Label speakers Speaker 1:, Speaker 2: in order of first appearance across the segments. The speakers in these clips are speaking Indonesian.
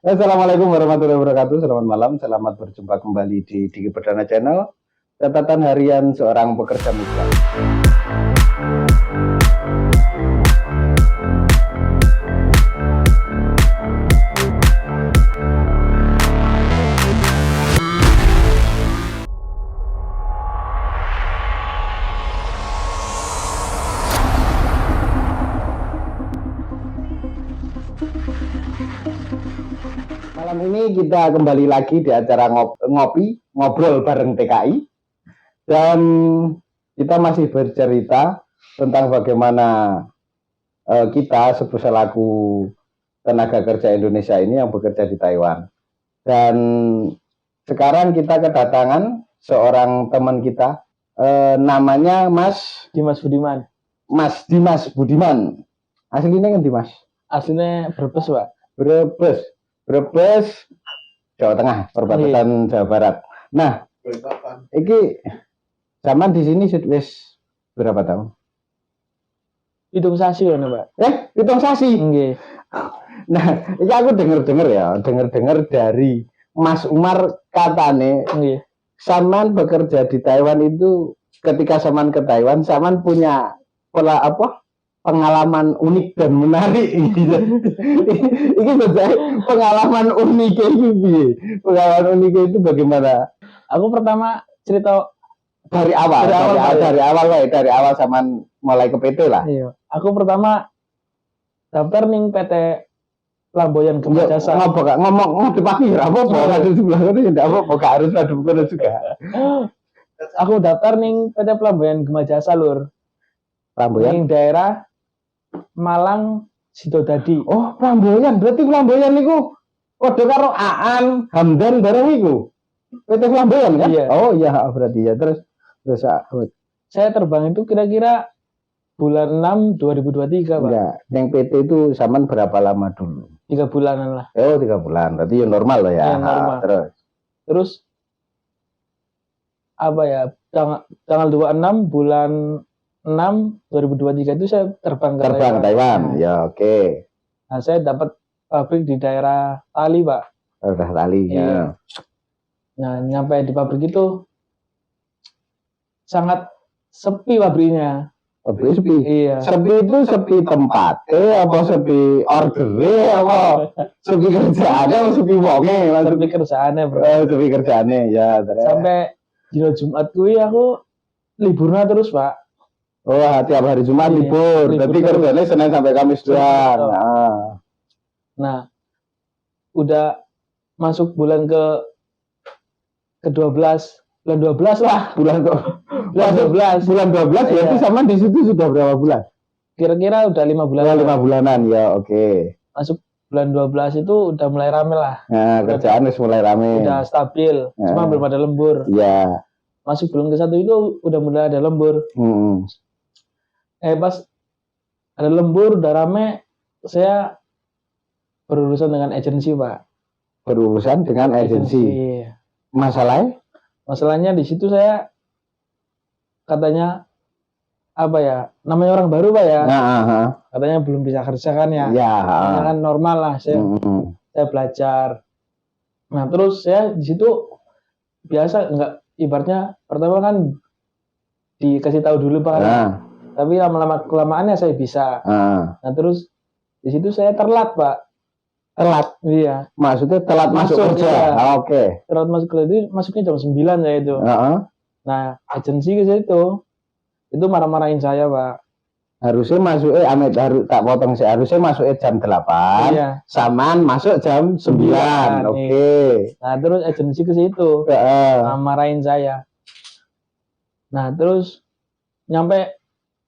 Speaker 1: Assalamualaikum warahmatullahi wabarakatuh. Selamat malam, selamat berjumpa kembali di Diki Perdana Channel. Catatan harian seorang pekerja migran. Malam ini kita kembali lagi di acara ngobrol bareng TKI, dan kita masih bercerita tentang bagaimana kita selaku tenaga kerja Indonesia ini yang bekerja di Taiwan. Dan sekarang kita kedatangan seorang teman kita, namanya Mas
Speaker 2: Dimas Budiman.
Speaker 1: Mas Dimas Budiman. Aslinya kan Dimas?
Speaker 2: Aslinya Brebes, Pak.
Speaker 1: Brebes, Jawa Tengah, perbatasan Jawa Barat. Nah, iki zaman di sini sudah berapa tahun?
Speaker 2: Hitung sasi ya, Pak.
Speaker 1: Hitung sasi.
Speaker 2: Nggih.
Speaker 1: Nah, ini aku dengar dari Mas Umar katane,
Speaker 2: Nggih.
Speaker 1: Saman bekerja di Taiwan itu ketika Saman ke Taiwan, Saman punya pengalaman unik dan menarik gitu. Ini berarti pengalaman unik ini. Pengalaman unik itu bagaimana?
Speaker 2: Aku pertama cerita
Speaker 1: dari awal Saman mulai ke PT lah.
Speaker 2: Iya. Aku pertama daftar ning PT Flamboyan Gema Jasa.
Speaker 1: Ngomong di pagi apa-apa, ada sebelah sana tidak apa-apa, gak harus ada bukan juga.
Speaker 2: Aku daftar ning PT Flamboyan Gema Jasa, Lur.
Speaker 1: Flamboyan
Speaker 2: ning daerah Malang Sidodadi.
Speaker 1: Oh, Flamboyan. Berarti Flamboyan niku padha karo Aan, Hamdan bareng iku. PT Flamboyan kan?
Speaker 2: Iya.
Speaker 1: Oh iya, berarti ya. Terus
Speaker 2: saya terbang itu kira-kira bulan 6 2023, Pak.
Speaker 1: Enggak, yang PT itu zaman berapa lama dulu?
Speaker 2: 3 bulanan lah.
Speaker 1: Oh, 3 bulan. Berarti ya normal loh ya.
Speaker 2: Ya, normal. Terus apa ya? Tanggal 26 bulan 6 2023 itu saya terbang ke
Speaker 1: Taiwan. Ya, oke.
Speaker 2: Nah, saya dapat pabrik di daerah Tali, Pak.
Speaker 1: Daerah Tali.
Speaker 2: Iya.
Speaker 1: Ya.
Speaker 2: Nah, nyampe di pabrik itu sangat sepi pabriknya.
Speaker 1: Pabrik sepi.
Speaker 2: Iya.
Speaker 1: Sepi itu sepi tempatnya apa sepi ordernya apa sepi kerjaannya apa sepi wonge?
Speaker 2: Sepi kerjaannya, Bro.
Speaker 1: Sepi kerjaannya ya.
Speaker 2: Sampai dino Jumat kuwi aku liburnya terus, Pak.
Speaker 1: Oh, tiap hari Jumat libur. Jadi kerjanya Senin sampai Kamis doang.
Speaker 2: Nah, udah masuk bulan ke-12, bulan 12 lah.
Speaker 1: Bulan 12. Bulan 12 berarti sama di situ sudah berapa bulan?
Speaker 2: Kira-kira udah 5 bulan.
Speaker 1: 5 bulanan ya, oke.
Speaker 2: Masuk bulan 12 itu udah mulai rame lah.
Speaker 1: Nah, kerjaan udah mulai rame.
Speaker 2: Udah stabil, cuma belum ada lembur.
Speaker 1: Iya.
Speaker 2: Masuk bulan ke-1 itu udah mulai ada lembur. Pas ada lembur, udah rame, saya berurusan dengan agensi, Pak.
Speaker 1: Berurusan dengan agensi. Masalahnya di situ saya katanya apa ya? Namanya orang baru, Pak ya. Katanya belum bisa kerja kan ya. Ya kan normal lah, saya belajar. Nah, terus saya di situ biasa enggak, ibaratnya pertama kan dikasih tahu dulu, Pak. Tapi lama-lama kelamaannya saya bisa. Nah, terus di situ saya telat, Pak. Telat?
Speaker 2: Iya.
Speaker 1: Maksudnya telat masuk kerja?
Speaker 2: Ya.
Speaker 1: Oke.
Speaker 2: Telat masuk kerja itu masuknya jam 9 ya itu. Nah, agensi ke situ itu marah-marahin saya, Pak.
Speaker 1: Harusnya masuknya, tak potong sih, harusnya masuknya jam 8. Iya. Saman masuk jam 9. Oke.
Speaker 2: Nah, terus agensi ke situ. Marahin saya. Nah, terus nyampe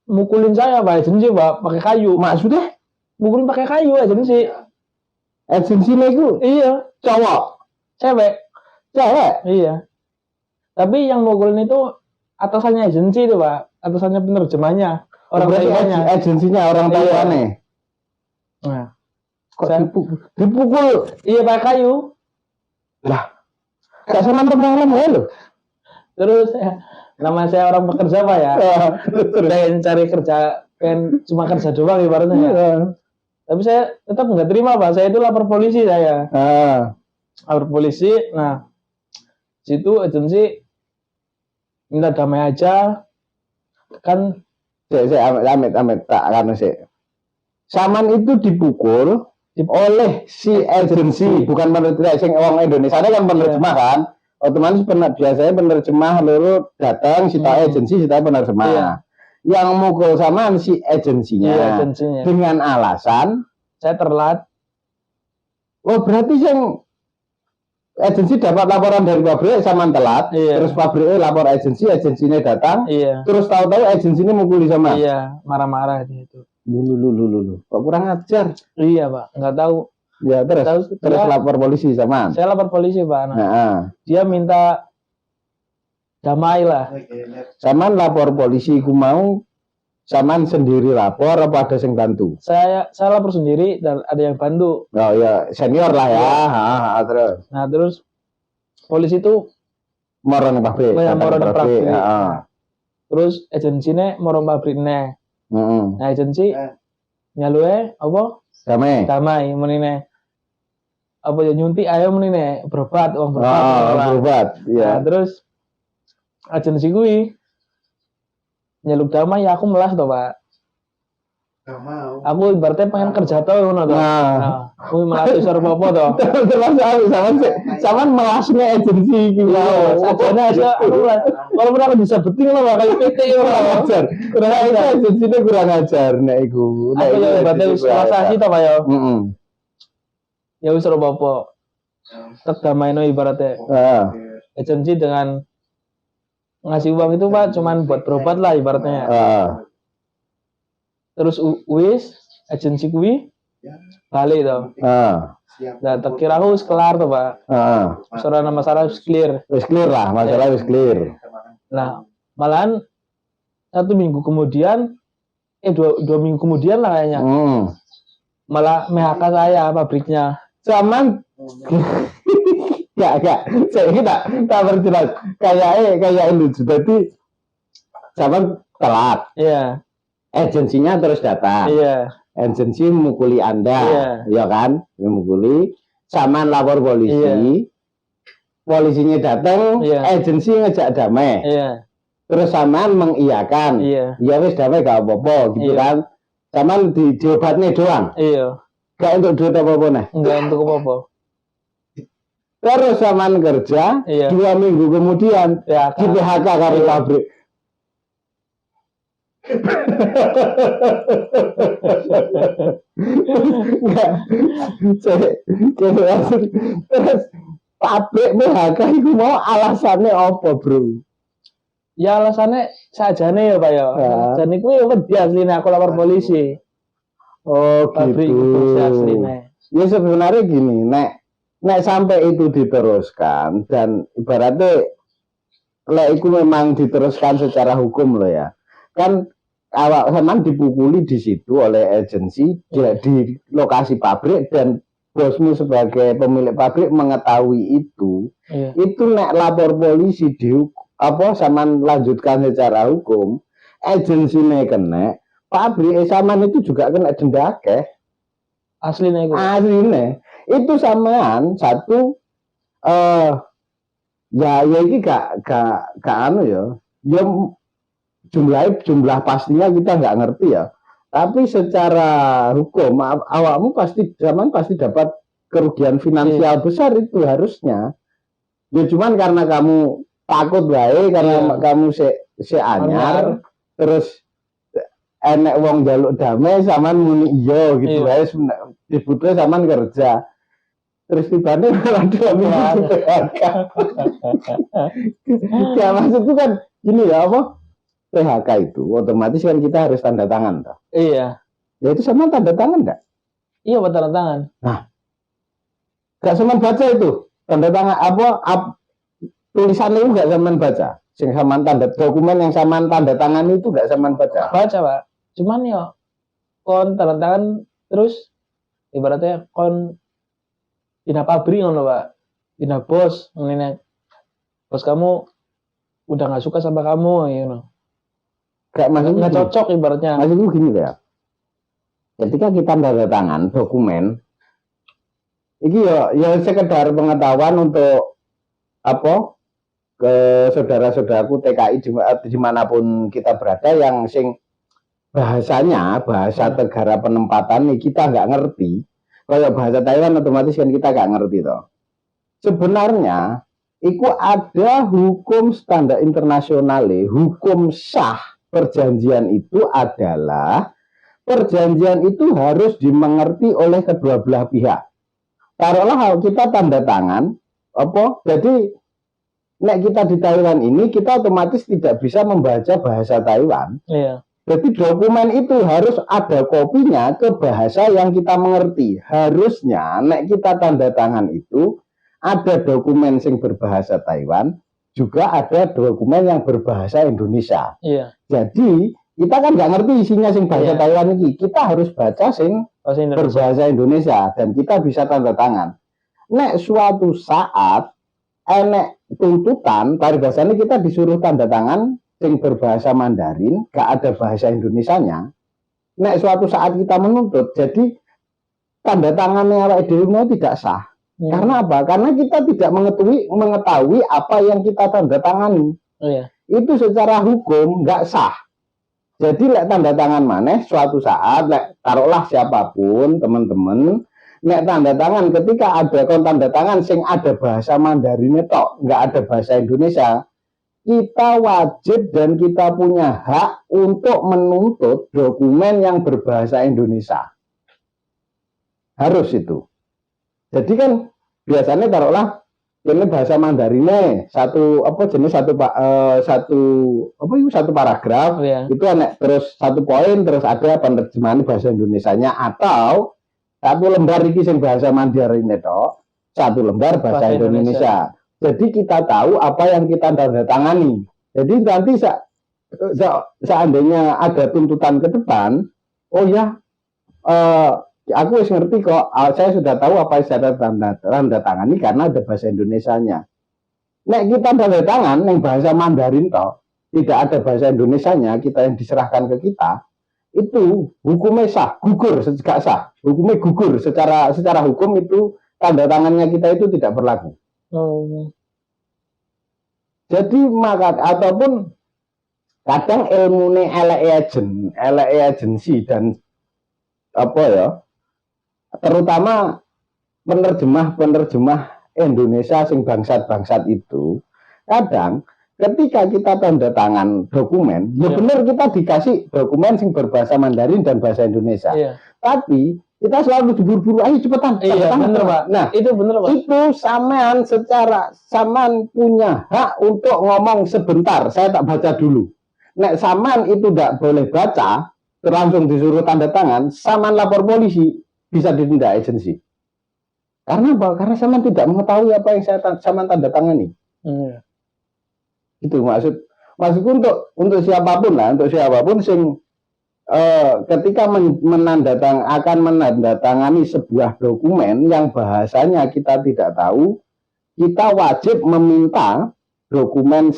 Speaker 2: mukulin saya, Pak, agensi, Pak, pakai kayu.
Speaker 1: Maksudnya
Speaker 2: mukulin pakai kayu agensi.
Speaker 1: Agensi itu?
Speaker 2: Iya.
Speaker 1: Cowok?
Speaker 2: Cewek. Iya. Tapi yang mukulin itu atasannya agensi itu, Pak. Atasannya penerjemahnya. Orang Taiwannya.
Speaker 1: Agensinya orang Taiwannya.
Speaker 2: Nah,
Speaker 1: kok dipukul?
Speaker 2: Iya, pakai kayu.
Speaker 1: Lah, gak sama teman ya lo.
Speaker 2: Terus nama saya orang pekerja, Pak ya. Pengen cari kerja, pengen cuma kerja doang ibaratnya ya. Tapi saya tetap nggak terima Pak. Saya itu lapor polisi saya. Lapor polisi. Nah, situ agensi minta damai aja. Kan
Speaker 3: saya amit tak kan sih. Saman itu dipukul oleh si agensi, bukan penerjemah. Sing orang Indonesia kan penerjemah kan. Otomatis biasanya penerjemah lalu datang si agensi, si penerjemah. Yang mukul Saman si agensinya. Dengan alasan
Speaker 2: saya terlambat.
Speaker 3: Oh berarti yang agensi dapat laporan dari pabrik Saman telat, terus pabriknya lapor agensinya datang, terus tahu-tahu agensinya mukuli Saman.
Speaker 2: Iya, marah-marah itu.
Speaker 3: Lulu, kok kurang ajar?
Speaker 2: Iya Pak, nggak tahu.
Speaker 3: Ya terus lapor polisi Saman.
Speaker 2: Saya lapor polisi Pak. Dia minta damai lah.
Speaker 3: Saman lapor polisi, ku mau Saman sendiri lapor apa ada yang bantu?
Speaker 2: Saya lapor sendiri dan ada yang bantu.
Speaker 3: Oh ya senior lah ya. Terus.
Speaker 2: Nah terus polisi itu
Speaker 3: morong pabrik.
Speaker 2: Terus agensinya morong pabriknya. Nah agensi nyalue apa? Damai menine. Apa ya nyuntik ayo menine berobat uang berobat.
Speaker 3: Berobat.
Speaker 2: Nah terus agensi gue nyeluk damai ya aku melas toh Pak. Aku ibaratnya pengen kerja toh ngono toh. Nah, aku melas isor apa toh.
Speaker 3: Saman melasnya agensi gitu.
Speaker 2: Sajane aja aku walaupun aku bisa beting lah kayak PT
Speaker 3: kurang ajar. Kurang ajar agensinya kurang ajar nek iku.
Speaker 2: Aku ya ibaratnya wis rasasi toh Pak ya. Ya wis ora apa-apa. Tek damaino ibaratnya. Agensi dengan ngasih uang itu Pak cuman buat berobat lah ibaratnya. Terus wis agensi kuwi balik toh. Nah, terkira aku wis kelar toh Pak. Soal masalah wis clear.
Speaker 3: Wis clear lah, masalah wis clear.
Speaker 2: Nah, malahan 1 minggu kemudian 2 minggu kemudian lah kayaknya. Malah PHK saya pabriknya.
Speaker 3: Saman Enggak. Saya ini tak berjelas. Kayak lucu. Jadi Saman telat.
Speaker 2: Iya.
Speaker 3: Agensinya terus datang.
Speaker 2: Iya.
Speaker 3: Agensi mukuli Anda. Iya kan? Mukuli. Saman lapor polisi. Polisinya datang. Agensi ngejak damai.
Speaker 2: Iya.
Speaker 3: Terus Saman mengiyakan.
Speaker 2: Iya.
Speaker 3: Ya wis damai gak apa-apa gitu kan. Saman diobatnya doang.
Speaker 2: Iya.
Speaker 3: Gak untuk duit apa-apa nah.
Speaker 2: Enggak untuk apa-apa.
Speaker 3: Terus Saman kerja, 2 minggu kemudian di PHK karena pabrik. Terus pabrik PHK itu mau alasannya apa bro?
Speaker 2: Ya alasannya sajane ya Pak ya. Dan itu ya wedi aslinya aku lapor polisi.
Speaker 3: Oh pabrik gitu. Ya sebenarnya gini, nek sampai itu diteruskan dan ibaratnya itu memang diteruskan secara hukum loh ya. Kan awak Saman dipukuli di situ oleh agensi di lokasi pabrik dan bosmu sebagai pemilik pabrik mengetahui itu. Itu nek lapor polisi Saman lanjutkan secara hukum, agensinya kena, pabrik Saman itu juga kena denda akeh.
Speaker 2: Aslinya
Speaker 3: itu samaan satu ya ini gak anu ya jumlah pastinya kita nggak ngerti ya, tapi secara hukum awakmu Saman pasti dapat kerugian finansial besar itu harusnya ya, cuman karena kamu takut baik karena kamu anyar terus enek wong jaluk damai Saman muni iya gitu guys dibutuh Saman kerja terus tibane malah 2 minggu PHK. Ya maksudku kan gini ya apa PHK itu otomatis kan kita harus tanda tangan toh.
Speaker 2: Iya.
Speaker 3: Ya itu Saman tanda tangan enggak?
Speaker 2: Iya tanda tangan.
Speaker 3: Nah gak Saman baca itu tanda tangan tulisannya itu gak Saman baca. Saman dokumen yang Saman tanda tangan itu gak Saman baca.
Speaker 2: Baca Pak. Cuman ya kon tanda tangan terus ibaratnya kon dina pabrik ngono Pak. Dina bos ngene. Bos kamu udah nggak suka sama kamu you know.
Speaker 3: Gak
Speaker 2: cocok ibaratnya.
Speaker 3: Maksudku gini ya. ketika kita tanda tangan dokumen, ini ya sekedar pengetahuan untuk apa ke saudara-saudaraku TKI dimanapun kita berada yang sing bahasanya bahasa negara penempatan nih kita nggak ngerti. Kalau bahasa Taiwan otomatis kan kita nggak ngerti toh. Sebenarnya itu ada hukum standar internasional, hukum sah perjanjian itu adalah perjanjian itu harus dimengerti oleh kedua belah pihak. Taruhlah kita tanda tangan, jadi nek kita di Taiwan ini kita otomatis tidak bisa membaca bahasa Taiwan.
Speaker 2: Iya.
Speaker 3: Jadi dokumen itu harus ada kopinya ke bahasa yang kita mengerti. Harusnya nek kita tanda tangan itu ada dokumen yang berbahasa Taiwan, juga ada dokumen yang berbahasa Indonesia.
Speaker 2: Iya.
Speaker 3: Jadi kita kan nggak ngerti isinya sing bahasa Taiwan ini. Kita harus baca sing berbahasa Indonesia dan kita bisa tanda tangan. Nek suatu saat nek tuntutan paribasane kita disuruh tanda tangan sing berbahasa Mandarin, gak ada bahasa Indonesianya. Nek suatu saat kita menuntut, jadi tanda tangannya awake dhewe mau tidak sah. Karena apa? Karena kita tidak mengetahui apa yang kita tanda tangani. Itu secara hukum nggak sah. Jadi lek tanda tangan maneh suatu saat lek taruhlah siapapun teman-teman nek tanda tangan ketika ada tanda tangan sing ada bahasa Mandarin tok, nggak ada bahasa Indonesia, kita wajib dan kita punya hak untuk menuntut dokumen yang berbahasa Indonesia. Harus itu. Jadi kan biasanya taruhlah ini bahasa Mandarinnya satu paragraf itu enak terus satu poin terus ada penerjemahan bahasa Indonesianya atau satu lembar iki sing bahasa Mandarin itu satu lembar bahasa Indonesia. Jadi kita tahu apa yang kita tanda tangani. Jadi nanti seandainya ada tuntutan ke depan, oh ya aku ngerti kok, saya sudah tahu apa yang saya tanda tangani karena ada bahasa Indonesianya. Nek kita tanda tangan yang bahasa Mandarin toh, tidak ada bahasa Indonesianya, kita yang diserahkan ke kita, itu hukumnya sah, gugur, gak sah. Hukumnya gugur secara hukum itu tanda tangannya kita itu tidak berlaku. Jadi maka ataupun kadang ilmune elek agensi dan apa ya, terutama penerjemah Indonesia sing bangsat itu kadang ketika kita tanda tangan dokumen, ya benar kita dikasih dokumen sing berbahasa Mandarin dan bahasa Indonesia. Tapi kita selalu diburu-buru, ayo cepetan.
Speaker 2: Iya, bener, Pak.
Speaker 3: Nah,
Speaker 2: itu bener, Pak.
Speaker 3: Itu samaan punya hak untuk ngomong sebentar, saya tak baca dulu. Nek samaan itu tidak boleh baca, langsung disuruh tanda tangan, samaan lapor polisi, bisa ditindak agensi. Karena apa? Karena samaan tidak mengetahui apa yang samaan tanda tangani. Itu maksudku untuk siapapun lah, untuk siapapun sing ketika akan menandatangani sebuah dokumen yang bahasanya kita tidak tahu, kita wajib meminta dokumen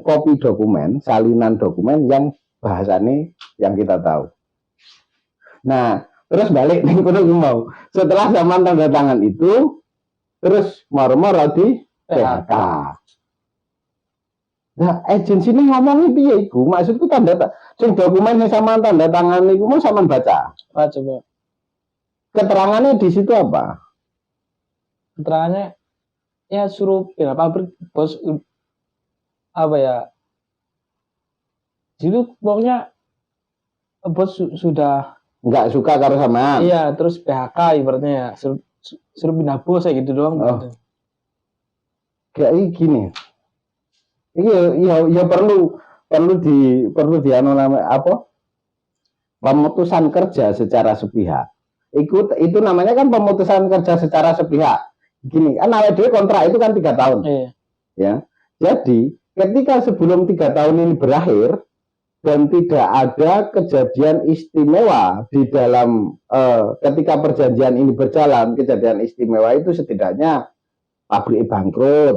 Speaker 3: kopi dokumen, salinan dokumen yang bahasanya yang kita tahu. Nah, terus balik nih mau. Setelah zaman tanda tangan itu, terus moro-moro di PHK. Nah, agensi ini ngomongnya piye iku? Maksudku sing dokumen yang sama tanda tangan iku mau sama baca.
Speaker 2: Coba.
Speaker 3: Keterangannya di situ apa?
Speaker 2: Keterangannya ya suruh pabrik bos apa ya? Jadi pokoknya bos sudah
Speaker 3: nggak suka karo sama.
Speaker 2: Iya, terus PHK ibaratnya ya suruh pindah bos kayak gitu doang.
Speaker 3: Kayak gini. Iya perlu di pemutusan kerja secara sepihak. Itu namanya kan pemutusan kerja secara sepihak. Gini, kan awal kontrak itu kan 3 tahun. Ya. Jadi, ketika sebelum 3 tahun ini berakhir dan tidak ada kejadian istimewa di dalam ketika perjanjian ini berjalan, kejadian istimewa itu setidaknya pabrik bangkrut.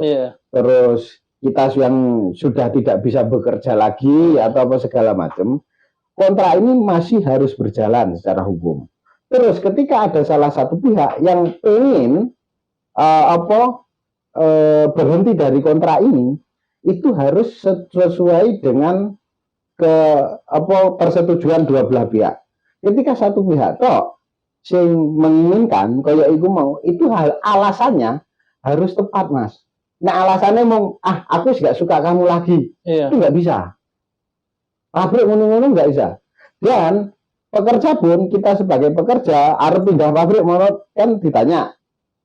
Speaker 3: Terus kita yang sudah tidak bisa bekerja lagi atau apa segala macam, kontrak ini masih harus berjalan secara hukum. Terus ketika ada salah satu pihak yang ingin berhenti dari kontrak ini, itu harus sesuai dengan persetujuan dua belah pihak. Ketika satu pihak tok sing menginginkan kaya iku mau, itu alasannya harus tepat, Mas. Nah, alasannya mau aku gak suka kamu lagi.
Speaker 2: Iya.
Speaker 3: Itu nggak bisa. Pabrik ngono-ngono nggak bisa. Dan pekerja pun, kita sebagai pekerja harus pindah pabrik, kan ditanya,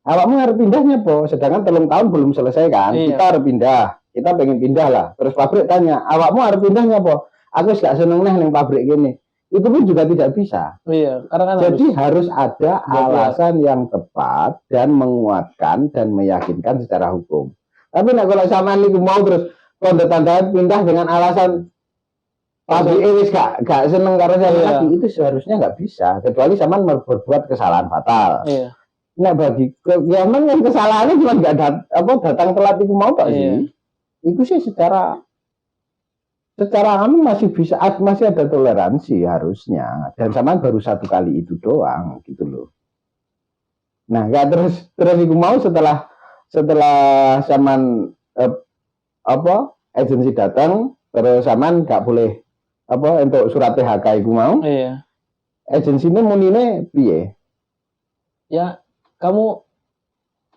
Speaker 3: awakmu harus pindahnya po, sedangkan 3 tahun belum selesai kan.
Speaker 2: Iya.
Speaker 3: Kita harus pindah, kita pengen pindah lah. Terus pabrik tanya, awakmu harus pindahnya po, aku gak seneng nih pabrik gini. Itu pun juga tidak bisa.
Speaker 2: Iya, karena kan
Speaker 3: jadi harus ada alasan yang tepat dan menguatkan dan meyakinkan secara hukum. Tapi nah, kalau sama ini mau terus tanda-tanda pindah dengan alasan pabrik ini gak seneng karena saya lagi, itu seharusnya nggak bisa, kecuali sama berbuat kesalahan fatal.
Speaker 2: Iya.
Speaker 3: Nah, bagi yang kesalahannya cuma nggak datang telat itu mau tak sih? Itu sih secara kami masih bisa, masih ada toleransi harusnya, dan sama baru 1 kali itu doang gitu loh. Nah, nggak terus itu mau setelah zaman agensi datang, terus zaman nggak boleh untuk surat PHK itu mau.
Speaker 2: Iya.
Speaker 3: Agensi ini munine piye?
Speaker 2: Ya, kamu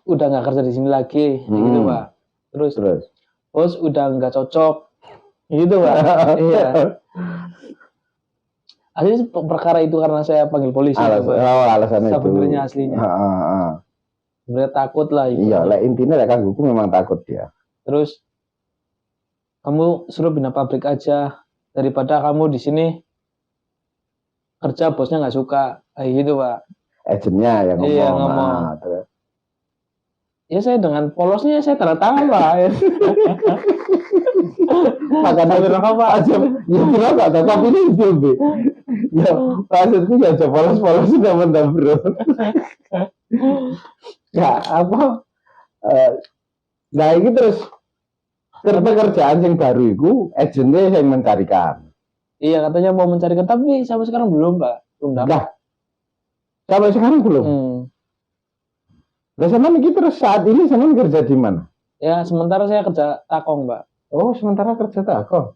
Speaker 2: udah nggak kerja di sini lagi, gitu Pak. Terus bos udah nggak cocok, gitu Pak. Iya. Asli perkara itu karena saya panggil polisi.
Speaker 3: Alasannya itu.
Speaker 2: Sebenarnya aslinya. Sebenarnya takut lah.
Speaker 3: Iya, intinya kan hukum memang takut dia.
Speaker 2: Terus kamu suruh pindah pabrik aja, daripada kamu di sini kerja bosnya nggak suka, kayak gitu Pak.
Speaker 3: Agennya yang ngomong.
Speaker 2: Iya, ngomong.
Speaker 3: Terus.
Speaker 2: Ya saya dengan polosnya saya tanda tangan Pak.
Speaker 3: Makanya apa aja? Ya kenapa? Tapi ini itu ya maksudku ya polos-polos sudah mentah bro. Ya apa? Nah ini terus pekerjaan yang baru itu agennya yang mencarikan.
Speaker 2: Iya katanya mau mencarikan, tapi sampai sekarang belum Pak, belum dapat.
Speaker 3: Sampai sekarang belum. Nah sama ini terus saat ini sama kerja di mana?
Speaker 2: Ya sementara saya kerja takong Pak.
Speaker 3: Oh sementara kerja takong.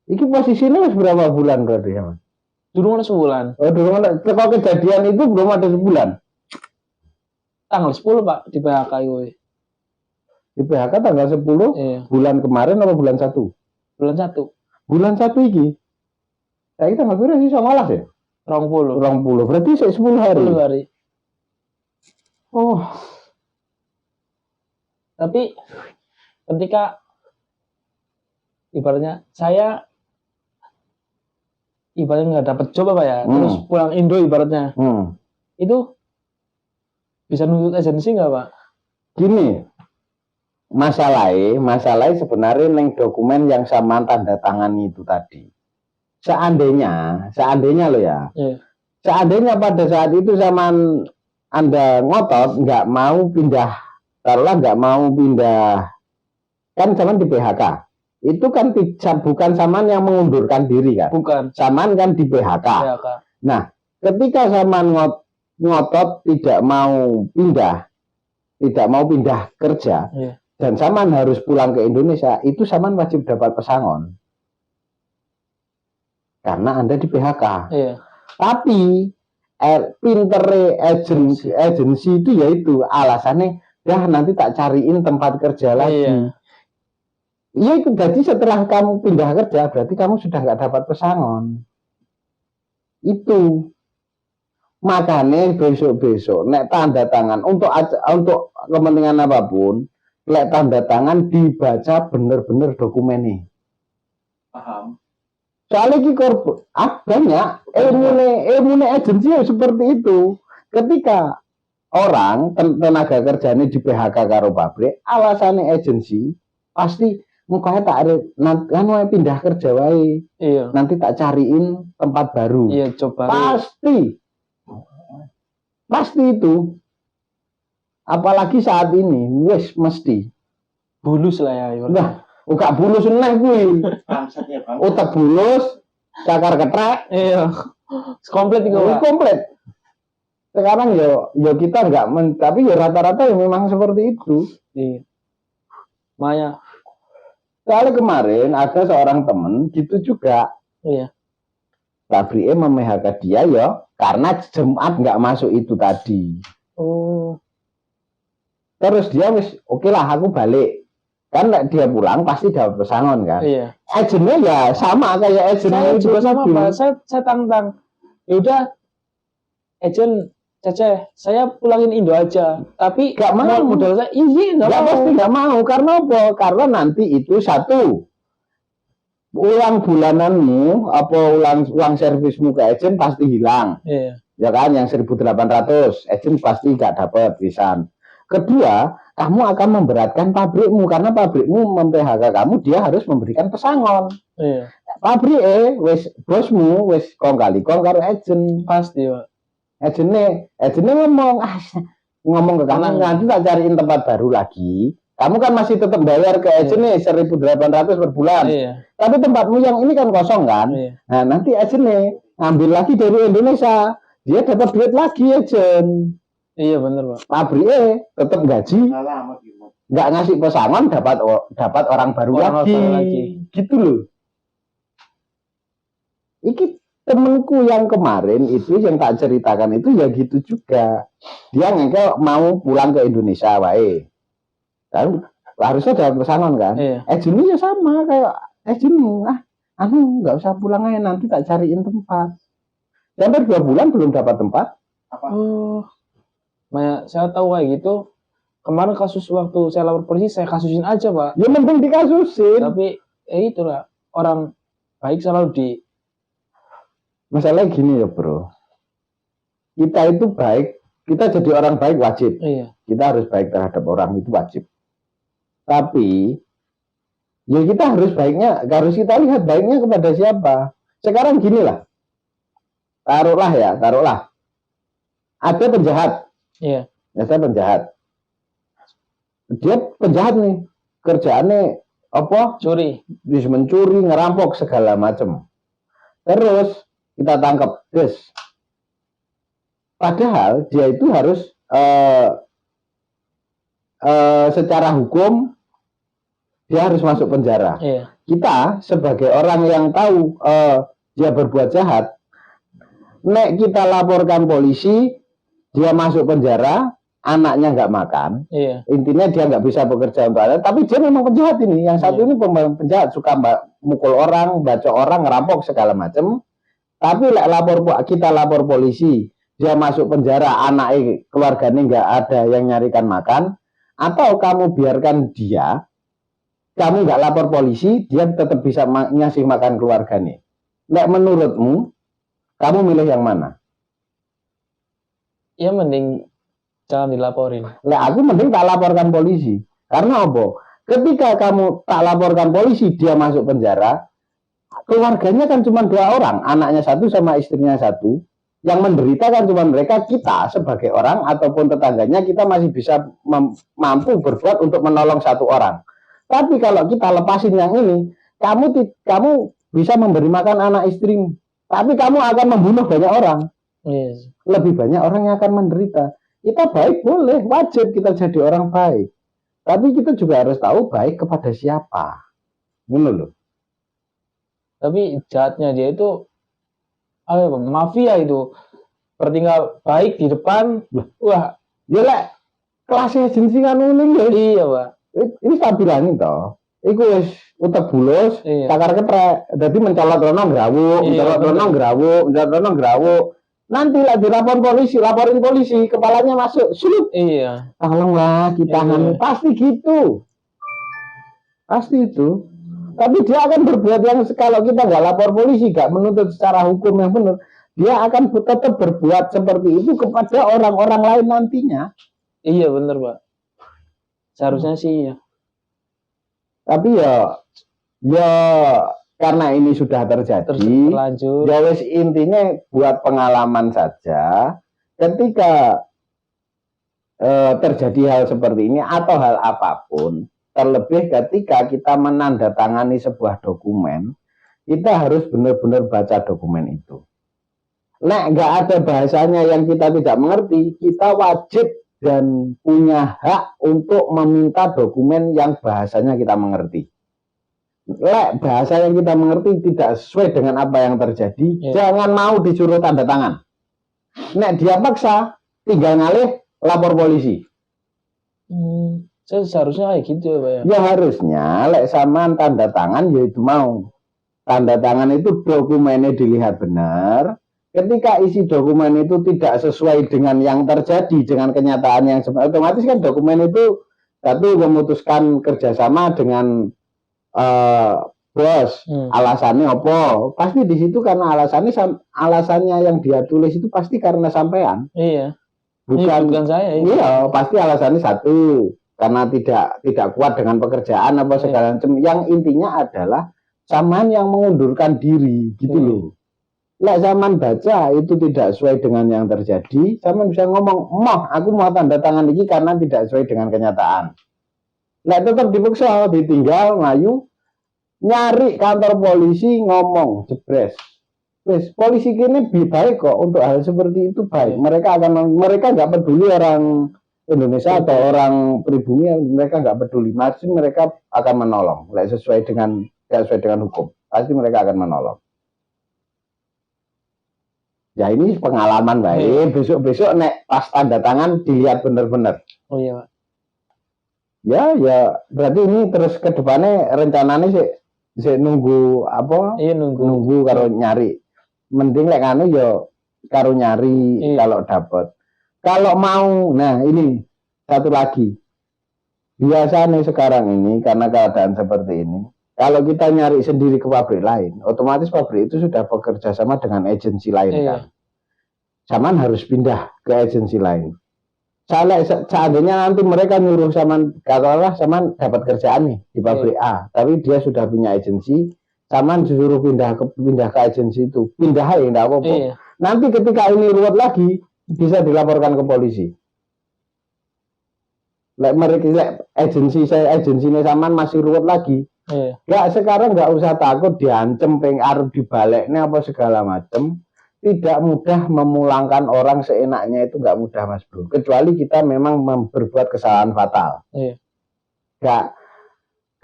Speaker 3: Iki posisinya berapa bulan berarti ya Mas?
Speaker 2: Dulu ada sebulan.
Speaker 3: Oh dulu ada. Kalau kejadian itu belum ada sebulan.
Speaker 2: Tanggal 10 Pak di PHK itu.
Speaker 3: Di PHK tanggal 10 iya. Bulan kemarin atau bulan 1?
Speaker 2: Bulan 1.
Speaker 3: Bulan 1 iki. Saya tanggal berapa sih 19 ya? 20. Berarti 10 hari.
Speaker 2: 10 hari.
Speaker 3: Oh.
Speaker 2: Tapi ketika ibaratnya saya nggak dapat job apa ya, terus pulang Indo ibaratnya, itu bisa nuntut agensi nggak Pak?
Speaker 3: Gini, masalahnya sebenarnya neng dokumen yang sama tanda tangan itu tadi. Seandainya lo ya, seandainya pada saat itu zaman Anda ngotot nggak mau pindah, taruhlah nggak mau pindah, kan zaman di PHK. Itu kan bukan Saman yang mengundurkan diri kan?
Speaker 2: Bukan.
Speaker 3: Saman kan di PHK. Nah, ketika Saman ngotot tidak mau pindah kerja, dan Saman harus pulang ke Indonesia, itu Saman wajib dapat pesangon. Karena Anda di PHK. Tapi pintere agensi itu yaitu alasannya, nanti tak cariin tempat kerja lagi. Iya itu jadi setelah kamu pindah kerja berarti kamu sudah nggak dapat pesangon. Itu makanya besok nek tanda tangan untuk kepentingan apapun, nek tanda tangan dibaca bener-bener dokumennya.
Speaker 2: Paham.
Speaker 3: Soalnya ki banyak ilmu agensi seperti itu. Ketika orang tenaga kerjanya di PHK karo pabrik, alasannya agensi pasti mukanya tak ada kan pindah kerja wae.
Speaker 2: Iya.
Speaker 3: Nanti tak cariin tempat baru.
Speaker 2: Iya, coba.
Speaker 3: Pasti itu. Apalagi saat ini, wes mesti
Speaker 2: bulus lah ya.
Speaker 3: Nah, buka bulus neh kuwi. Otak bulus, cakar ketrek.
Speaker 2: Iya. Komplit itu, Pak.
Speaker 3: Komplit. Sekarang yo kita nggak tapi ya rata-rata ya memang seperti itu.
Speaker 2: Iya. Maya.
Speaker 3: Kali kemarin ada seorang temen gitu juga.
Speaker 2: Iya.
Speaker 3: Pabrik mem-PHK dia ya karena Jumat nggak masuk itu tadi.
Speaker 2: Oh.
Speaker 3: Terus dia wis oke lah aku balik. Kan dia pulang pasti dapat pesangon kan.
Speaker 2: Iya.
Speaker 3: Agentnya ya sama kayak agent
Speaker 2: Saya
Speaker 3: itu
Speaker 2: juga sama,
Speaker 3: tadi.
Speaker 2: Pak. Saya tantang. Yaudah, agent Cece, saya pulangin Indo aja. Tapi
Speaker 3: Gak mau.
Speaker 2: modal saya izin,
Speaker 3: Gak pasti gak mau. Karena apa? Karena nanti itu satu, uang bulananmu apa uang servismu ke agent pasti hilang.
Speaker 2: Iya.
Speaker 3: Ya kan, yang 1.800 agent pasti gak dapat pisan. Kedua, kamu akan memberatkan pabrikmu karena pabrikmu mem-PHK kamu, dia harus memberikan pesangon.
Speaker 2: Iya.
Speaker 3: Pabrik wis bosmu wis kong kali kong karo agent.
Speaker 2: Pasti, Pak.
Speaker 3: Agentnya ngomong ke kamu, nanti tak cariin tempat baru lagi. Kamu kan masih tetap bayar ke agent nih 1.800 per bulan.
Speaker 2: Iya.
Speaker 3: Tapi tempatmu yang ini kan kosong kan.
Speaker 2: Iya.
Speaker 3: Nah nanti agent nih ngambil lagi dari Indonesia, dia dapat duit lagi agent.
Speaker 2: Iya bener, Pak.
Speaker 3: Pabriknya tetap gaji, nggak ngasih pesangon, dapat orang baru lagi. Gitu loh. Iki temenku yang kemarin itu yang tak ceritakan itu ya gitu juga. Dia ngengkel mau pulang ke Indonesia wae. Dan harusnya dapat pesangon kan.
Speaker 2: Iya.
Speaker 3: Agentnya ya sama kayak agentmu. Anu nggak usah pulang aja, nanti tak cariin tempat. Sampai 2 bulan belum dapat tempat.
Speaker 2: Oh. Maya, saya tahu kayak gitu. Kemarin kasus waktu saya lapor polisi, saya kasusin aja, Pak.
Speaker 3: Ya mending dikasusin.
Speaker 2: Tapi itulah orang baik selalu
Speaker 3: Masalahnya gini ya bro, kita itu baik, kita jadi orang baik wajib.
Speaker 2: Iya.
Speaker 3: Kita harus baik terhadap orang itu wajib. Tapi ya kita harus kita lihat baiknya kepada siapa. Sekarang gini lah, taruhlah ada penjahat.
Speaker 2: Iya.
Speaker 3: Ada penjahat. Dia penjahat nih, kerjaannya apa?
Speaker 2: Curi.
Speaker 3: Bisa mencuri, ngerampok segala macam. Terus kita tangkap, guys. Padahal dia itu harus secara hukum dia harus masuk penjara.
Speaker 2: Iya.
Speaker 3: Kita sebagai orang yang tahu dia berbuat jahat, nek kita laporkan polisi, dia masuk penjara, anaknya nggak makan.
Speaker 2: Iya.
Speaker 3: Intinya dia nggak bisa bekerja untuk anak, tapi dia memang penjahat ini. Yang satu ini penjahat, suka mukul orang, baca orang, ngerampok segala macam. Tapi kita lapor polisi, dia masuk penjara, anaknya keluarganya nggak ada yang nyarikan makan, atau kamu biarkan dia, kamu nggak lapor polisi, dia tetap bisa ngasih makan keluarganya. Nek menurutmu, kamu milih yang mana?
Speaker 2: Ya mending jangan dilaporin.
Speaker 3: Nah, aku mending tak laporkan polisi. Karena apa? Ketika kamu tak laporkan polisi, dia masuk penjara, keluarganya kan cuma 2 orang, anaknya 1 sama istrinya 1. Yang menderita kan cuma mereka. Kita sebagai orang ataupun tetangganya, kita masih bisa mampu berbuat untuk menolong 1 orang. Tapi kalau kita lepasin yang ini, kamu bisa memberi makan anak istrimu, tapi kamu akan membunuh banyak orang.
Speaker 2: Yes.
Speaker 3: Lebih banyak orang yang akan menderita. Kita baik boleh, wajib kita jadi orang baik. Tapi kita juga harus tahu baik kepada siapa. Benar loh.
Speaker 2: Tapi jahatnya dia itu mafia itu. Bertinggal baik di depan. Wah,
Speaker 3: ya lah kelasnya agensi kan uning ya.
Speaker 2: Iya, Pak.
Speaker 3: Ini stabilan toh. Iku wis utek bulus, takar keprek, dadi mencolot rono grawuk, mencolot rono grawuk. Nanti lah laporin polisi, kepalanya masuk, sulut.
Speaker 2: Iya.
Speaker 3: Tolonglah kita pasti gitu. Pasti itu. Tapi dia akan berbuat yang kalau kita nggak lapor polisi, nggak menuntut secara hukum yang benar, dia akan tetap berbuat seperti itu kepada orang-orang lain nantinya.
Speaker 2: Iya benar, Pak. Seharusnya sih ya.
Speaker 3: Tapi ya karena ini sudah terjadi, ya wes intinya buat pengalaman saja. Ketika terjadi hal seperti ini atau hal apapun, terlebih ketika kita menandatangani sebuah dokumen, kita harus benar-benar baca dokumen itu. Nek nggak ada bahasanya yang kita tidak mengerti, kita wajib dan punya hak untuk meminta dokumen yang bahasanya kita mengerti. Lek bahasa yang kita mengerti tidak sesuai dengan apa yang terjadi, jangan mau disuruh tanda tangan. Nek dia paksa, tinggal ngalih lapor polisi.
Speaker 2: Seharusnya kayak gitu ya Pak ya?
Speaker 3: Ya harusnya, lek samaan tanda tangan yaitu mau. Tanda tangan itu dokumennya dilihat benar. Ketika isi dokumen itu tidak sesuai dengan yang terjadi, dengan kenyataan yang sebenarnya, otomatis kan dokumen itu satu memutuskan kerjasama dengan bos, alasannya apa? Pasti di situ karena alasannya yang dia tulis itu pasti karena sampean.
Speaker 2: Iya.
Speaker 3: Bukan
Speaker 2: saya.
Speaker 3: Iya, pasti alasannya satu karena tidak kuat dengan pekerjaan apa segala macam. Yang intinya adalah sampean yang mengundurkan diri gitu loh. Lek zaman baca itu tidak sesuai dengan yang terjadi, sampean bisa ngomong, aku mau tanda tangan ini karena tidak sesuai dengan kenyataan. Lek tetap dipaksa, ditinggal, ngayu, nyari kantor polisi ngomong, jebres. Wes, polisi kini baik kok untuk hal seperti itu baik. Mereka nggak peduli orang Indonesia atau orang pribumi, mereka nggak peduli. Masih mereka akan menolong. Lek sesuai dengan hukum, pasti mereka akan menolong. Ya ini pengalaman baik. Besok-besok nek pas tanda tangan dilihat benar-benar.
Speaker 2: Oh iya Pak.
Speaker 3: Ya berarti ini terus ke depannya rencananya sih nunggu apa?
Speaker 2: Iya
Speaker 3: nunggu karo nyari. Mending lek anu ya karo nyari kalau dapat. Kalau mau, nah ini satu lagi. Biasanya sekarang ini karena keadaan seperti ini, kalau kita nyari sendiri ke pabrik lain, otomatis pabrik itu sudah bekerja sama dengan agensi lain kan. Saman harus pindah ke agensi lain. Seandainya nanti mereka nyuruh Saman, katakanlah Saman dapat kerjaan nih di pabrik A, tapi dia sudah punya agensi, Saman disuruh pindah ke agensi itu, pindah ya enggak apa-apa. Nanti ketika ini ruwet lagi, bisa dilaporkan ke polisi. Agensinya Saman masih ruwet lagi. Sekarang nggak usah takut diancem arep dibaleknya apa segala macam. Tidak mudah memulangkan orang seenaknya itu nggak mudah Mas Bro. Kecuali kita memang berbuat kesalahan fatal. Nggak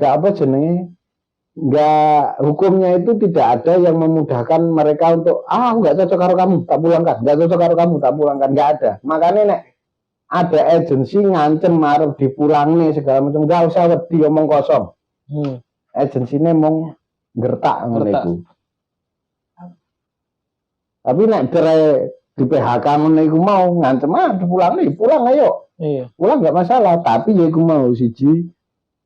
Speaker 3: apa jenenge? Nggak, hukumnya itu tidak ada yang memudahkan mereka untuk nggak cocok karo kamu tak pulangkan, nggak cocok karo kamu tak pulangkan, nggak ada. Makanya nek ada agensi ngancem arep dipulang nih segala macam, nggak usah wedi omong kosong. Agensinya mau gertak ngono iku. Tapi nek di PHK ngono iku mau ngancem dipulang nih, pulang ayo. Pulang nggak masalah, tapi ya iku mau siji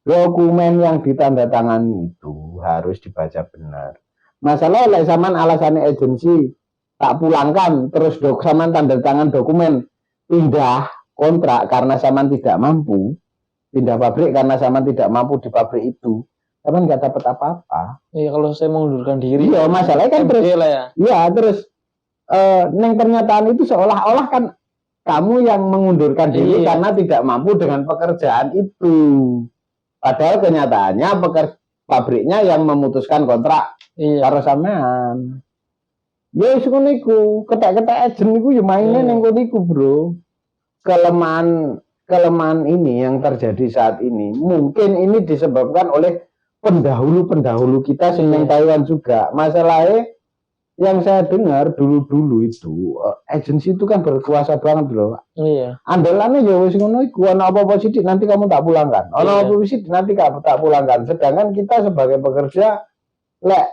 Speaker 3: dokumen yang ditandatangani itu harus dibaca benar. Masalah lek sampean alasannya agensi tak pulangkan terus sampean tanda tangan dokumen pindah kontrak karena sampean tidak mampu, pindah pabrik karena sampean tidak mampu di pabrik itu, sampean nggak dapat apa-apa.
Speaker 2: Iya, kalau saya mengundurkan diri.
Speaker 3: Iya, masalahnya kan terus terus neng pernyataan itu seolah-olah kan kamu yang mengundurkan diri karena tidak mampu dengan pekerjaan itu. Padahal kenyataannya pabriknya yang memutuskan kontrak karo sampean. Ya wis ngono iku, ketek-ketek ajen niku ya maine ning kono iku, Bro. Kelemahan ini yang terjadi saat ini mungkin ini disebabkan oleh pendahulu kita sing Taiwan juga. Masalahnya yang saya dengar dulu itu agensi itu kan berkuasa banget loh. Andalannya ya wis ngono iku, ana apa-apa sithik nanti kamu tak pulangkan. Ana apa sithik nanti kamu tak pulangkan. Sedangkan kita sebagai pekerja lek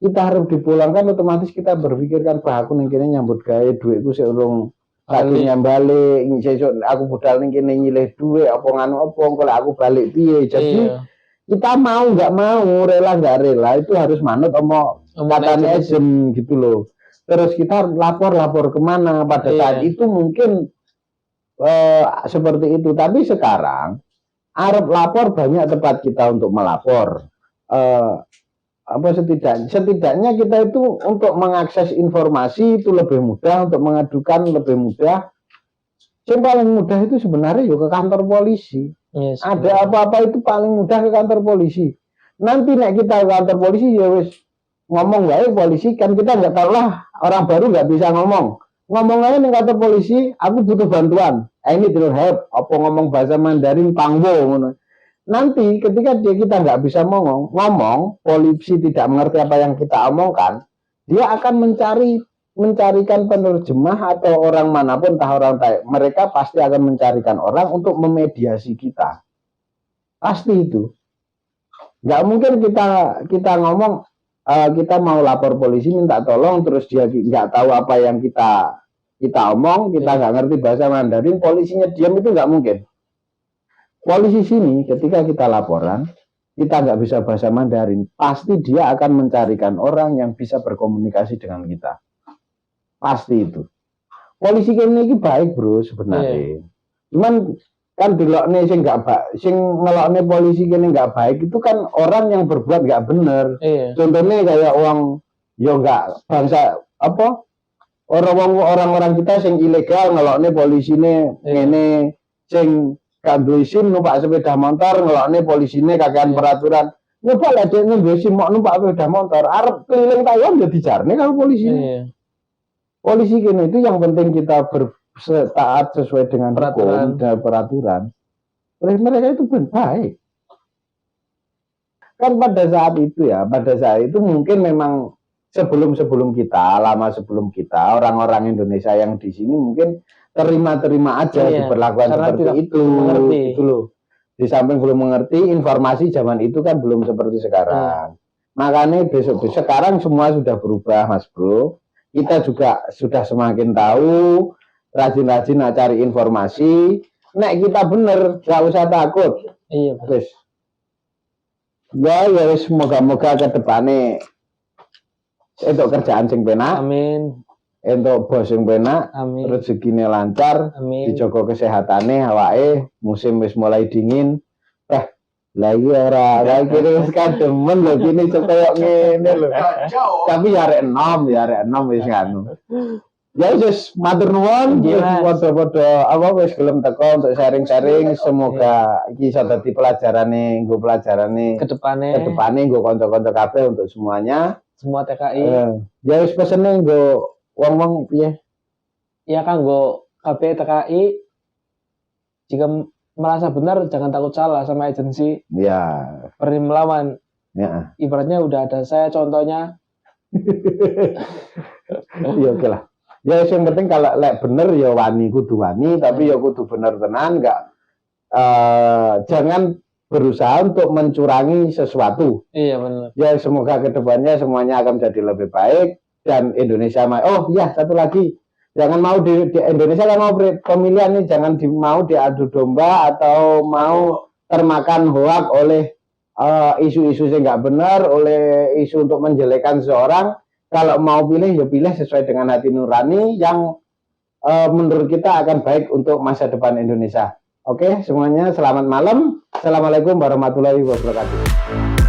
Speaker 3: kita harus dipulangkan, otomatis kita berpikirkan bah aku ning kene nyambut gawe dhuwitku sik urung akhirnya balik, sesuk aku budal ning kene nyilih dhuwit apa nganu apa engko lek aku balik piye. Jadi kita mau nggak mau, rela nggak rela itu harus manut katanya agent gitu loh. Terus kita lapor kemana pada saat itu mungkin seperti itu. Tapi sekarang Arab lapor banyak tempat kita untuk melapor. Setidaknya kita itu untuk mengakses informasi itu lebih mudah, untuk mengadukan lebih mudah. Yang paling mudah itu sebenarnya ke kantor polisi. Ada apa-apa itu paling mudah ke kantor polisi. Nanti nek kita ke kantor polisi ya wis ngomong baik polisi kan kita nggak tahu lah, orang baru nggak bisa ngomong aja nih kata polisi, aku butuh bantuan, I need your help, apa ngomong bahasa Mandarin pangwo. Nanti ketika kita nggak bisa ngomong, polisi tidak mengerti apa yang kita omongkan, dia akan mencarikan penerjemah atau orang manapun, entah orang mereka pasti akan mencarikan orang untuk memediasi kita, pasti itu. Nggak mungkin kita ngomong kita mau lapor polisi minta tolong, terus dia nggak tahu apa yang kita omong, kita nggak ngerti bahasa Mandarin, polisinya diam, itu nggak mungkin. Polisi sini ketika kita laporan, kita nggak bisa bahasa Mandarin, pasti dia akan mencarikan orang yang bisa berkomunikasi dengan kita. Pasti itu. Polisi ini baik bro sebenarnya. Cuman kan dilokne sing nggak baik, sing ngelokne polisi kene nggak baik itu kan orang yang berbuat nggak bener. Contohnya kayak uang yo nggak bangsa apa orang-orang kita sing ilegal ngelokne polisine ngene, sing gak duwe SIM numpak sepeda motor ngelokne polisine kakean peraturan. Nyoba lah dia duwe SIM mau numpak sepeda motor, arep keliling Taiwan ya dijarne kalau polisine. Polisi kene itu yang penting kita taat sesuai dengan hukum dan peraturan. Mereka itu baik. Kan pada saat itu mungkin memang sebelum kita, lama sebelum kita, orang-orang Indonesia yang di sini mungkin terima aja diperlakukan seperti itu. Itu loh. Di samping belum mengerti, informasi zaman itu kan belum seperti sekarang. Makanya besok sekarang semua sudah berubah, Mas Bro. Kita juga sudah semakin tahu, rajin-rajin cari informasi. Nek kita bener, gak usah takut.
Speaker 2: Iya,
Speaker 3: Terus ya semoga-moga ke depannya untuk kerjaan sing penak.
Speaker 2: Amin.
Speaker 3: Untuk bos sing penak, rezekine lancar, dijogo kesehatane awake, musim wis mulai dingin. Lagi ora kira wis kademen lho kene koyo ngene lho. Tapi ya arek enom wis nganu. Ya wis matur nuwun, padha-padha wis gelem teko untuk sharing-sharing, semoga iki iso dadi pelajarane kedepane nggo kanca-kanca kabeh untuk semuanya,
Speaker 2: semua TKI.
Speaker 3: Ya wis pesene nggo wong-wong piye?
Speaker 2: Ya kanggo kabeh TKI, jika merasa benar jangan takut salah sama agensi.
Speaker 3: Ya.
Speaker 2: Berani melawan.
Speaker 3: Ya.
Speaker 2: Ibaratnya udah ada saya contohnya.
Speaker 3: Ya oke lah. Ya yang penting kalau lek bener ya kudu wani, tapi ya kudu bener tenan, enggak jangan berusaha untuk mencurangi sesuatu.
Speaker 2: Iya benar.
Speaker 3: Ya semoga kedepannya semuanya akan jadi lebih baik dan Indonesia oh iya satu lagi, jangan mau di Indonesia kan mau pemilihan nih, jangan mau diadu domba atau mau termakan hoak oleh isu-isu yang nggak benar, oleh isu untuk menjelekkan seseorang. Kalau mau pilih ya pilih sesuai dengan hati nurani yang menurut kita akan baik untuk masa depan Indonesia. Oke, semuanya selamat malam. Assalamualaikum warahmatullahi wabarakatuh.